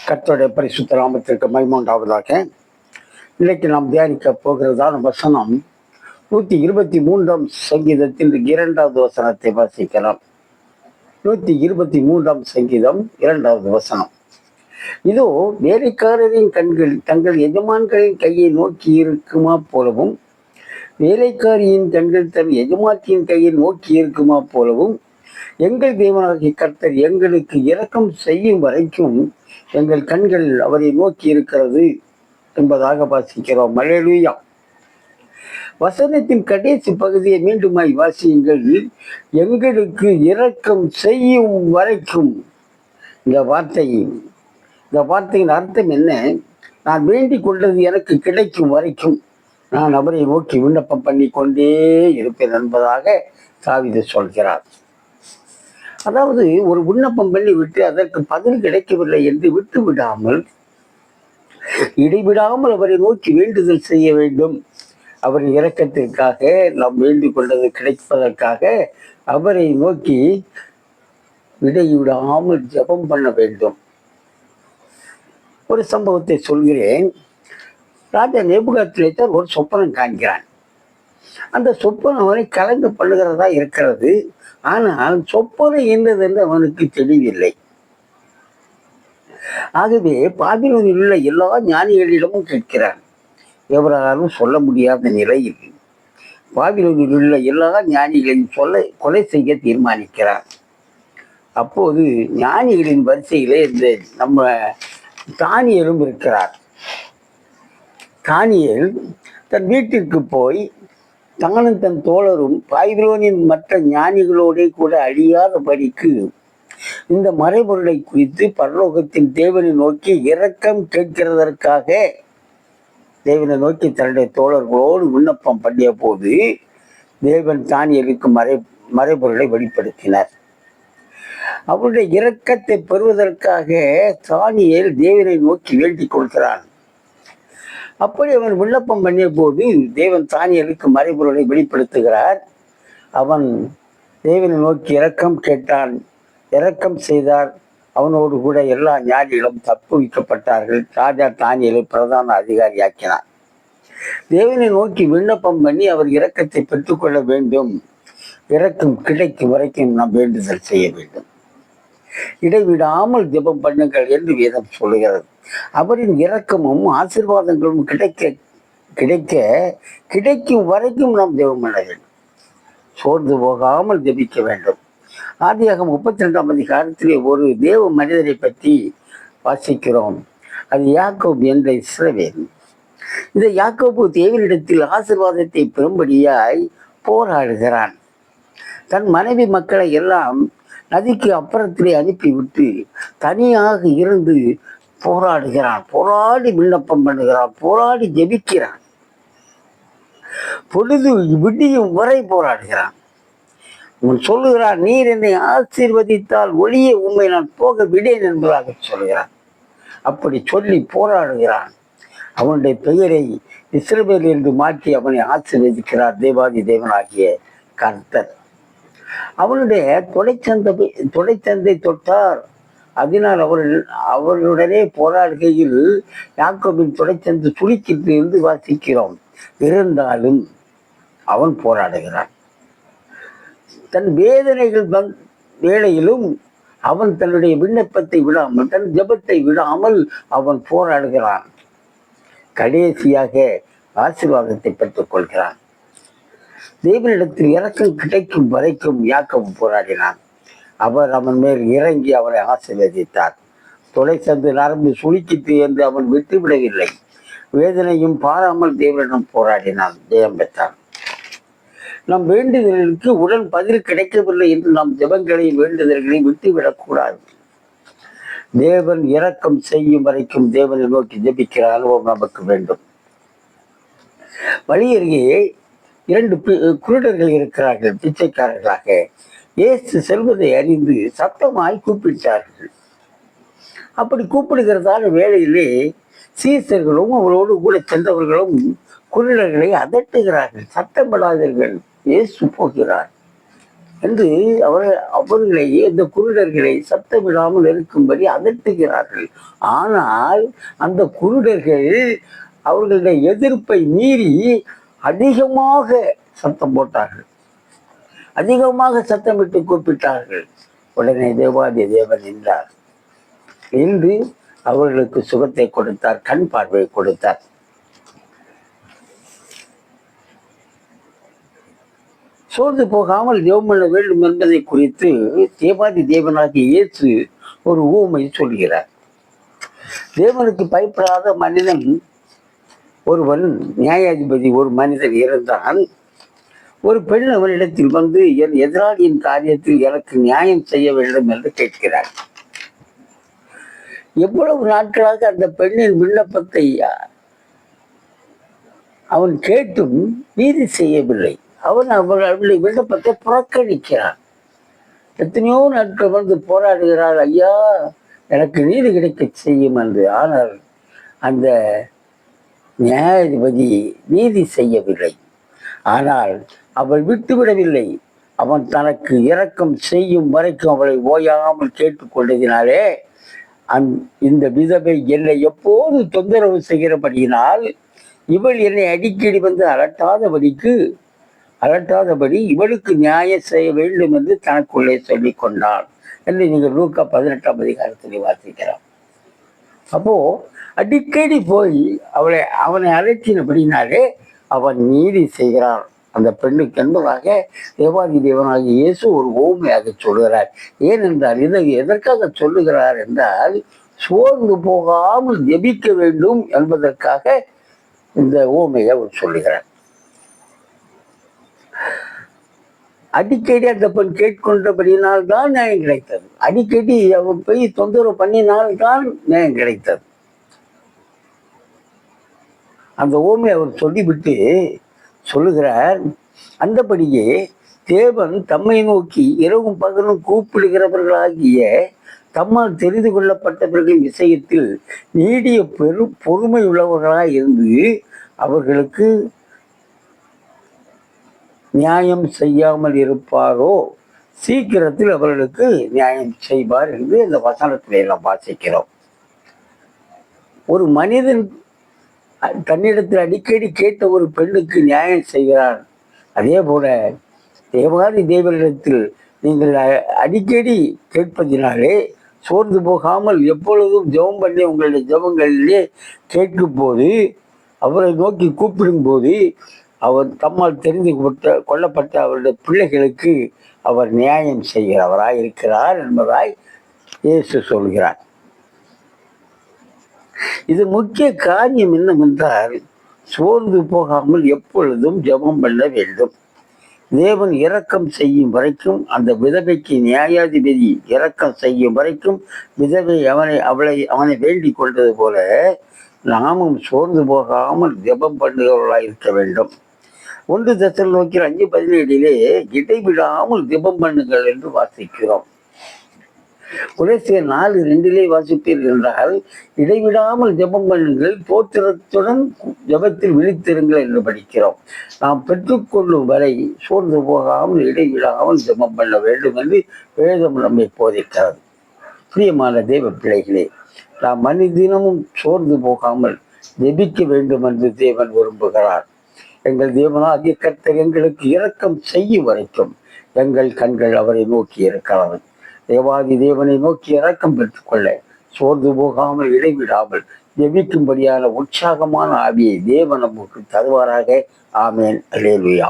கர்த்தருடைய பரிசுத்த நாமத்திற்கு மகிமை உண்டாவதாக. இன்றைக்கு நாம் தியானிக்க போகிறதான வசனம் 123 சங்கீதத்தின் 2வது வசனத்தை வாசிக்கலாம். 123 சங்கீதம் 2வது வசனம். இதோ வேலைக்காரரின் கண்கள் தங்கள் எஜமான்களின் கையை நோக்கி இருக்குமா போலவும், வேலைக்காரியின் கண்கள் தன் எஜமாத்தியின் கையை நோக்கி இருக்குமா போலவும், எங்கள் தேவனாகிய கர்த்தர் எங்களுக்கு இரக்கம் செய்யும் வரைக்கும் எங்கள் கண்கள் அவரை நோக்கி இருக்கிறது என்பதாக வாசிக்கிறோம். அல்லேலூயா. வசனத்தின் கடைசி பகுதியை மீண்டுமாய் வாசியுங்கள். எங்களுக்கு இரக்கம் செய்யும் வரைக்கும். இந்த வார்த்தையின் அர்த்தம் என்ன? நான் வேண்டிக் கொண்டது எனக்கு கிடைக்கும் வரைக்கும் நான் அவரை நோக்கி விண்ணப்பம் பண்ணி கொண்டே இருப்பேன் என்பதாக தாவீது சொல்கிறார். அதாவது ஒரு விண்ணப்பம் பண்ணி விட்டு அதற்கு பதில் கிடைக்கவில்லை என்று விட்டு விடாமல், இடைவிடாமல் அவரை நோக்கி வேண்டுதல் செய்ய வேண்டும். அவரின் இரக்கத்திற்காக, நாம் வேண்டிக் கொண்டது கிடைப்பதற்காக அவரை நோக்கி இடைவிடாமல் ஜெபம் பண்ண வேண்டும். ஒரு சம்பவத்தை சொல்கிறேன். ராஜா நேபுகாத்நேச்சார் ஒரு சொப்பனம் காண்கிறான். அந்த சொப்பனம் அவனை கலங்க பண்ணுகிறதா இருக்கிறது. ஆனால் சொப்பனம் என்னதென்று அவனுக்கு தெரியவில்லை. ஆகவே பாபிலோனில் உள்ள எல்லா ஞானிகளிடமும் கேட்கிறான். எவராலும் சொல்ல முடியாத நிலையில் பாபிலோனில் உள்ள எல்லா ஞானிகளையும் கொலை செய்ய தீர்மானிக்கிறார். அப்போது ஞானிகளின் வரிசையிலே இந்த நம்ம தானியேலும் இருக்கிறார். தானியேல் தன் வீட்டிற்கு போய் தானும் தன் தோழரும் பாபிலோனின் மற்ற ஞானிகளோட கூட அழியாதபடிக்கு இந்த மறைபொருளை குறித்து பரலோகத்தின் தேவனை நோக்கி இரக்கம் கேட்கிறதற்காக தேவனை நோக்கி தன்னுடைய தோழர்களோடு விண்ணப்பம் பண்ணிய போது தேவன் தானியேலுக்கு மறைபொருளை வெளிப்படுத்தினார். அவருடைய இரக்கத்தை பெறுவதற்காக தானியேல் தேவனை நோக்கி வேண்டிக் கொள்கிறான். அப்படி அவன் விண்ணப்பம் பண்ணிய போது தேவன் தானியேலுக்கு மறைபொருளை வெளிப்படுத்துகிறார். அவன் தேவனை நோக்கி இரக்கம் கேட்டான், இரக்கம் செய்தார். அவனோடு கூட எல்லா ஞானிகளும் தப்புவிக்கப்பட்டார்கள். ராஜா தானியேலை பிரதான அதிகாரியாக்கினார். தேவனை நோக்கி விண்ணப்பம் பண்ணி அவர் இரக்கத்தை பெற்றுக்கொள்ள வேண்டும். இரக்கம் கிடைக்கும் வரைக்கும் நாம் வேண்டுதல் செய்ய வேண்டும். இடைவிடாமல் ஜெபம் பண்ணுங்கள் என்று வேதம் சொல்லுகிறது. அவரின் இரக்கமும் ஆசீர்வாதங்களும் கிடைக்கும் வரைக்கும் நாம் ஜெபம் பண்ண வேண்டும். சோர்ந்து போகாமல் ஜெபிக்க வேண்டும். ஆதியாகமம் 32ஆம் அதிகாரத்திலே ஒரு தேவ மனிதரை பற்றி வாசிக்கிறோம். அது யாக்கோபு என்ற இஸ்ரவேல். இந்த யாக்கோபு தேவனிடத்தில் ஆசீர்வாதத்தை பெறும்படியாய் போராடுகிறான். தன் மனைவி மக்களை எல்லாம் நதிக்கு அப்புறத்திலே அனுப்பிவிட்டு தனியாக இருந்து போராடுகிறான். போராடி விண்ணப்பம் பண்ணுகிறான், போராடி ஜெபிக்கிறான். பொழுது விடியும் வரை போராடுகிறான். அவன் சொல்லுகிறான், நீர் என்னை ஆசீர்வதித்தால் ஒளிய உண்மை நான் போக விடேன் என்பதாக சொல்கிறான். அப்படி சொல்லி போராடுகிறான். அவனுடைய பெயரை இஸ்ரவேல் என்று மாற்றி அவனை ஆசீர்வதிக்கிறார் தேவாதி தேவனாகிய கர்த்தர். அவனுடைய தொடைச்சந்தை தொட்டார். அதனால் அவர்களுடனே போராடுகையில் யாக்கோபின் தொடைச்சந்து சுளுக்கிட்டு இருந்து வாசிக்கிறோம். இருந்தாலும் அவன் போராடுகிறான். தன் வேதனைகள் வேளையிலும் அவன் தன்னுடைய விண்ணப்பத்தை விடாமல், தன் ஜெபத்தை விடாமல் அவன் போராடுகிறான். கடைசியாக ஆசீர்வாதத்தை பெற்றுக் கொள்கிறான். தேவனிடத்தில் இரக்கம் கிடைக்கும் வரைக்கும் யாக்கோபு போராடினான். அவர் அவன் மேல் இறங்கி அவரை ஆசீர்வதித்தார். தொலை சந்து நரம்பு சுளுக்கிட்டு என்று அவன் விட்டுவிடவில்லை. வேதனையும் பாராமல் தேவனிடம் போராடினான், ஜெயம் பெற்றான். நம் வேண்டுதலுக்கு உடன் பதில் கிடைக்கவில்லை என்று நாம் ஜெபங்களையும் வேண்டுதல்களை விட்டுவிடக்கூடாது. தேவன் இரக்கம் செய்யும் வரைக்கும் தேவனை நோக்கி ஜெபிக்கிற அனுபவம் நமக்கு வேண்டும். வழியருகே 2 குருடர்கள் இருக்கிறார்கள், பிச்சைக்காரர்களாக. இயேசு செல்வதை அறிந்து சத்தமாய் கூப்பிட்டார்கள். அப்படி கூப்பிடுகிறதான வேளையிலே சீசர்களும் அவரோடு கூட சென்றவர்களும் குருடர்களை அதட்டுகிறார்கள். சத்தப்படாதீர்கள், இயேசு போகிறார் என்று அவர்களை இந்த குருடர்களை சத்தமிடாமல் இருக்கும்படி அதட்டுகிறார்கள். ஆனால் அந்த குருடர்கள் அவர்களுடைய எதிர்ப்பை மீறி அதிகமாக சத்தம் போட்டார்கள், அதிகமாக சத்தமிட்டு கூப்பிட்டார்கள். உடனே தேவாதி தேவன் என்றார் என்று அவர்களுக்கு சுகத்தை கொடுத்தார், கண் பார்வையை கொடுத்தார். சோர்ந்து போகாமல் ஜெபம் பண்ண வேண்டும் என்பதை குறித்து தேவாதி தேவனாகிய இயேசு ஒரு ஊமை சொல்கிறார். தேவனுக்கு பயப்படாத மனிதன் ஒருவன், நியாயாதிபதி ஒரு மனிதன் இருந்தால், ஒரு பெண் அவனிடத்தில் வந்து என் எதிராளியின் காரியத்தில் எனக்கு நியாயம் செய்ய வேண்டும் என்று கேட்கிறார். எவ்வளவு நாட்களாக அந்த பெண்ணின் விண்ணப்பத்தை அவன் கேட்டும் நீதி செய்யவில்லை. அவர்களுடைய விண்ணப்பத்தை புறக்கணிக்கிறான். எத்தனையோ நாட்கள் வந்து போராடுகிறாள், ஐயா எனக்கு நீதி கிடைக்க செய்யும் என்று. ஆனால் அந்த நியாயாதிபதி நீதி செய்யவில்லை. ஆனால் அவள் விட்டுவிடவில்லை. அவன் தனக்கு இரக்கம் செய்யும் வரைக்கும் அவளை ஓயாமல் கேட்டுக்கொண்டதினாலே இந்த விதவை என்னை எப்போது தொந்தரவு செய்கிறபடியினால் இவள் என்னை அடிக்கடி வந்து அலட்டாதபடி இவளுக்கு நியாயம் செய்ய வேண்டும் என்று தனக்குள்ளே சொல்லிக் கொண்டான் என்று நீங்கள் லூக்கா 18ஆம் அதிகாரத்திலே வாசிக்கலாம். அப்போ அடிக்கடி போய் அவனை அலட்டினபடினாலே அவன் நீதி செய்கிறான் அந்த பெண்ணுக்கு என்பதாக தேவாதி தேவனாகிய இயேசு ஒரு ஓமையாக சொல்கிறார். ஏனென்றால் இதை எதற்காக சொல்லுகிறார் என்றால், சோர்ந்து போகாமல் ஜெபிக்க வேண்டும் என்பதற்காக இந்த ஓமையை அவர் சொல்லுகிறார். அடிக்கடி அந்த பெண் கேட்கொண்டபடியினால்தான் நியாயம் கிடைத்தது. அடிக்கடி அவன் போய் தொந்தரவு பண்ணினால்தான் நியாயம் கிடைத்தது. அந்த ஓமை அவர் சொல்லிவிட்டு சொல்லுகிறார், அந்தபடியே தேவன் தம்மை நோக்கி இரவும் பகலும் கூப்பிடுகிறவர்களாகிய தம்மால் தெரிந்து கொள்ளப்பட்டவர்களின் விஷயத்தில் நீடிய பொறுமை உள்ளவர்களாக இருந்து அவர்களுக்கு நியாயம் செய்யாமல் இருப்பாரோ சீக்கிரத்தில் அவர்களுக்கு நியாயம் செய்வார் என்று அந்த வசனத்திலே எல்லாம் வாசிக்கிறோம். ஒரு மனிதன் தன்னிடத்தில் அடிக்கடி கேட்ட ஒரு பெண்ணுக்கு நியாயம் செய்கிறார். அதே போல தேவாதி தேவனிடத்தில் நீங்கள் அடிக்கடி கேட்பதினாலே சோர்ந்து போகாமல் எப்பொழுதும் ஜெபம் பண்ணி உங்களுடைய ஜெபங்களிலே கேட்கும் போது, அவரை நோக்கி கூப்பிடும் போது, அவர் தம்மால் தெரிந்து கொள்ளப்பட்ட அவருடைய பிள்ளைகளுக்கு அவர் நியாயம் செய்கிறவராய் இருக்கிறார் என்பதாய் இயேசு சொல்கிறார். இது முக்கிய காரியம் என்னவென்றால், சோர்ந்து போகாமல் எப்பொழுதும் ஜெபம் பண்ண வேண்டும். தேவன் இரக்கம் செய்யும் வரைக்கும், அந்த விதவைக்கு நியாயாதிபதி இரக்கம் செய்யும் வரைக்கும் விதவை அவனை வேண்டிக் கொண்டது போல நாமும் சோர்ந்து போகாமல் ஜெபம் பண்ணுகிறவர்களாக இருக்க வேண்டும். 1 தெசலோனிக்கேயர் 5:17 இடைவிடாமல் ஜெபம் பண்ணுங்கள் என்று வாசிக்கிறோம். கொலோசியர் 4:2 வாசிப்பீர்கள் என்றால், இடைவிடாமல் ஜெபம் பண்ணுங்கள், தோத்திரத்துடன் ஜெபத்தில் விழித்திருங்கள் என்று படிக்கிறோம். நாம் பெற்றுக்கொள்ளும் வரை சோர்ந்து போகாமல் இடைவிடாமல் ஜெபம் பண்ண வேண்டும் என்று வேதம் நம்மை போதிக்கிறது. பிரியமான தேவ பிள்ளைகளே, நாம் மனிதனமும் சோர்ந்து போகாமல் ஜெபிக்க வேண்டும் என்று தேவன் விரும்புகிறார். எங்கள் தேவனாகிய கர்த்தர் எங்களுக்கு இரக்கம் செய்யும் வரைக்கும் எங்கள் கண்கள் அவரை நோக்கி இருக்கிறது. தேவாதி தேவனை நோக்கி இரக்கம் பெற்றுக்கொள்ள சோர்ந்து போகாமல் இடைவிடாமல் ஜெபிக்கும்படியான உற்சாகமான ஆவியை தேவன் நமக்கு தருவாராக. ஆமேன். அல்லேலூயா.